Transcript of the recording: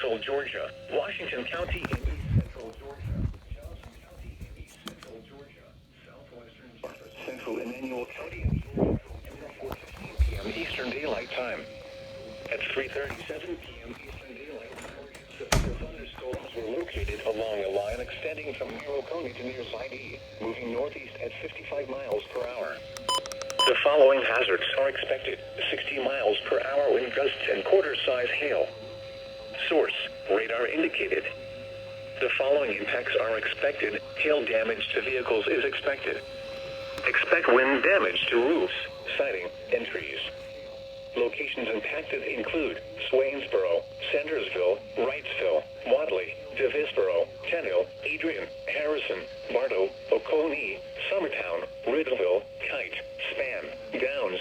central Georgia, Washington County in east central Georgia, Johnson County in east central Georgia, southwestern central Emmanuel County in Georgia, from 4:15 p.m. Eastern Daylight Time. At 3:37 p.m. Eastern Daylight Time, severe thunderstorms were located along a line extending from near Oconee to near Sidee, moving northeast at 55 miles per hour. The following hazards are expected: 60 miles per hour wind gusts and quarter-size hail. Source: radar indicated. The following impacts are expected. Hail damage to vehicles is expected. Expect wind damage to roofs, siding, and trees. Locations impacted include Swainsboro, Centersville, Wrightsville, Wadley, DeVisboro, Tenniel, Adrian, Harrison, Bartow, Oconee, Summertown, Riddleville, Kite, Span, Downs,